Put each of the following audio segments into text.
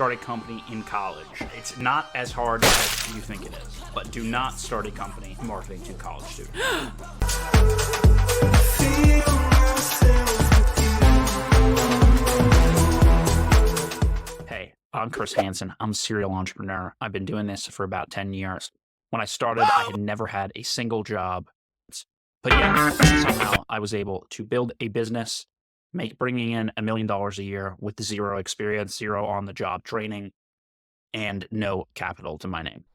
start a company in college. It's not as hard as you think it is, but do not start a company marketing to college students. Hey, I'm Chris Hansen. I'm a serial entrepreneur. I've been doing this for about 10 years. When I started, I had never had a single job. But yet, somehow I was able to build a business, bringing in $1 million a year with zero experience, zero on-the-job training, and no capital to my name.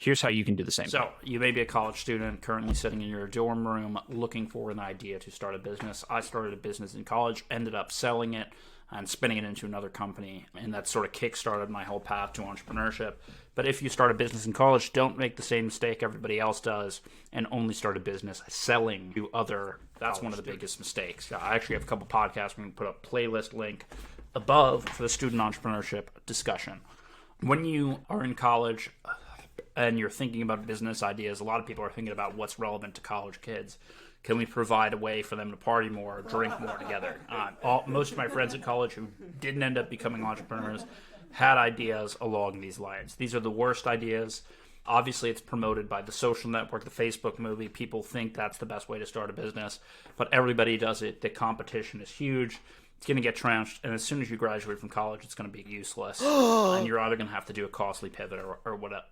Here's how you can do the same. So you may be a college student currently sitting in your dorm room looking for an idea to start a business. I started a business in college, ended up selling it and spinning it into another company, and that sort of kick-started my whole path to entrepreneurship. But if you start a business in college, don't make the same mistake everybody else does and only start a business selling to other. That's one of the biggest mistakes. I actually have a couple podcasts. We're going to put a playlist link above for the student entrepreneurship discussion. When you are in college and you're thinking about business ideas, a lot of people are thinking about what's relevant to college kids. Can we provide a way for them to party more, drink more together? Most of my friends in college who didn't end up becoming entrepreneurs had ideas along these lines. These are the worst ideas. Obviously, it's promoted by the social network, the Facebook movie. People think that's the best way to start a business, but everybody does it. The competition is huge. It's going to get trounced, and as soon as you graduate from college, it's going to be useless, and you're either going to have to do a costly pivot or whatever,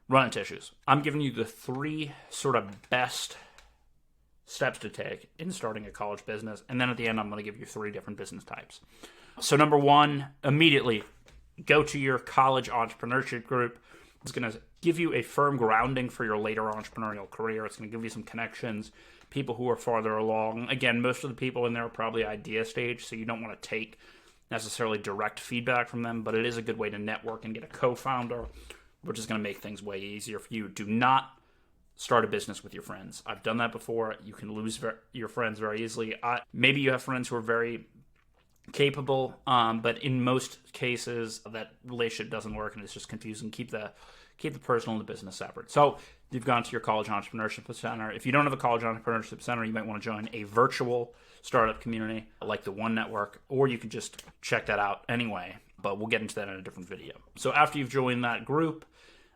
run into issues. I'm giving you the 3 sort of best steps to take in starting a college business, and then at the end, I'm going to give you 3 different business types. So number 1, immediately go to your college entrepreneurship group. It's going to give you a firm grounding for your later entrepreneurial career. It's going to give you some connections, people who are farther along. Again, most of the people in there are probably idea stage, so you don't want to take necessarily direct feedback from them, but it is a good way to network and get a co-founder, which is going to make things way easier for you. Do not start a business with your friends. I've done that before. You can lose your friends very easily. Maybe you have friends who are very capable, but in most cases, that relationship doesn't work and it's just confusing. Keep the personal and the business separate. So you've gone to your college entrepreneurship center. If you don't have a college entrepreneurship center, you might want to join a virtual startup community like the One Network, or you can just check that out anyway, but we'll get into that in a different video. So after you've joined that group,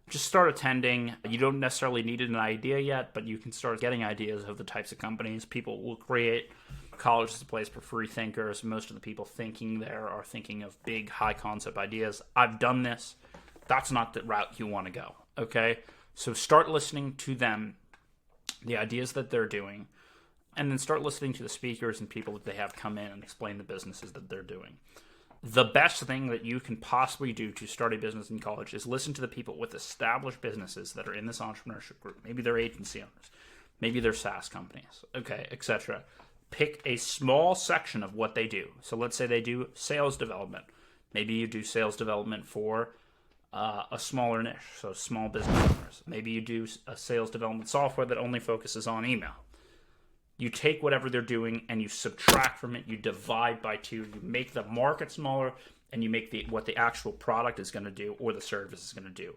just start attending. You don't necessarily need an idea yet, but you can start getting ideas of the types of companies people will create. College is a place for free thinkers. Most of the people thinking there are thinking of big, high-concept ideas. I've done this. That's not the route you want to go, okay? So start listening to them, the ideas that they're doing, and then start listening to the speakers and people that they have come in and explain the businesses that they're doing. The best thing that you can possibly do to start a business in college is listen to the people with established businesses that are in this entrepreneurship group. Maybe they're agency owners. Maybe they're SaaS companies, okay, etc. Pick a small section of what they do. So let's say they do sales development. Maybe you do sales development for a smaller niche, so small business owners. Maybe you do a sales development software that only focuses on email. You take whatever they're doing and you subtract from it, you divide by 2, you make the market smaller, and you make what the actual product is going to do or the service is going to do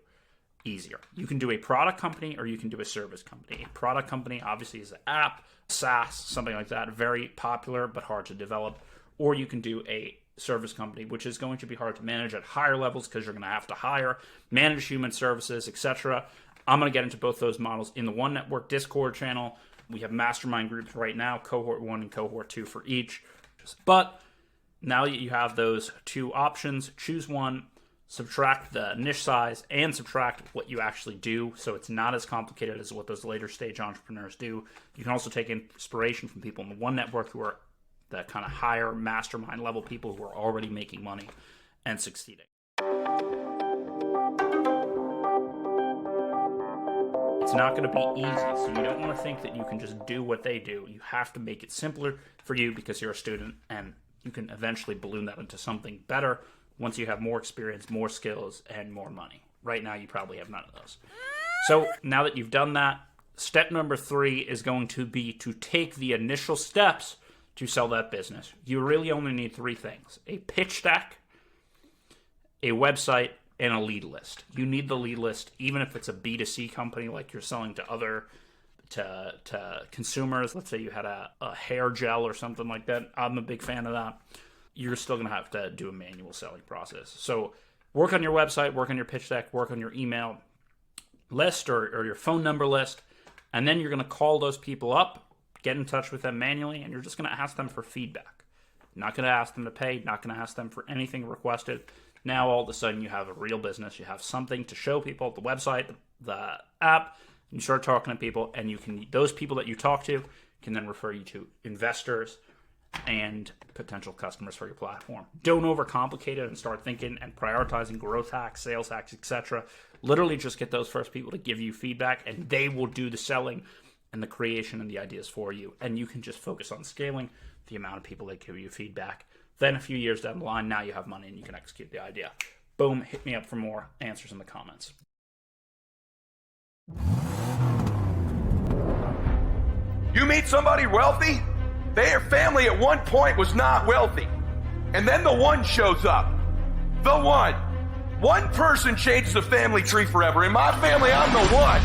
easier. You can do a product company or you can do a service company. A product company obviously is an app, SaaS, something like that, very popular but hard to develop. Or you can do a service company, which is going to be hard to manage at higher levels because you're going to have to hire, manage human services, etc. I'm going to get into both those models in the One Network Discord channel. We have mastermind groups right now, cohort 1 and cohort 2 for each. But now that you have those 2 options, choose one, subtract the niche size, and subtract what you actually do, so it's not as complicated as what those later stage entrepreneurs do. You can also take inspiration from people in the One Network who are the kind of higher mastermind level people who are already making money and succeeding. It's not going to be easy, so you don't want to think that you can just do what they do. You have to make it simpler for you because you're a student, and you can eventually balloon that into something better once you have more experience, more skills, and more money. Right now, you probably have none of those. So now that you've done that, step number 3 is going to be to take the initial steps to sell that business. You really only need 3 things: a pitch deck, a website, and a lead list. You need the lead list, even if it's a B2C company, like you're selling to consumers. Let's say you had a hair gel or something like that. I'm a big fan of that. you're still going to have to do a manual selling process. So work on your website, work on your pitch deck, work on your email list or your phone number list, and then you're going to call those people up, get in touch with them manually, and you're just going to ask them for feedback. Not going to ask them to pay, not going to ask them for anything requested. Now all of a sudden you have a real business, you have something to show people, the website, the app, and you start talking to people, and those people that you talk to can then refer you to investors and potential customers for your platform. Don't overcomplicate it and start thinking and prioritizing growth hacks, sales hacks, etc. Literally just get those first people to give you feedback, and they will do the selling and the creation and the ideas for you. And you can just focus on scaling the amount of people that give you feedback. Then a few years down the line, now you have money and you can execute the idea. Boom, hit me up for more answers in the comments. You meet somebody wealthy? Their family at one point was not wealthy. And then the one shows up. The one. One person changes the family tree forever. In my family, I'm the one.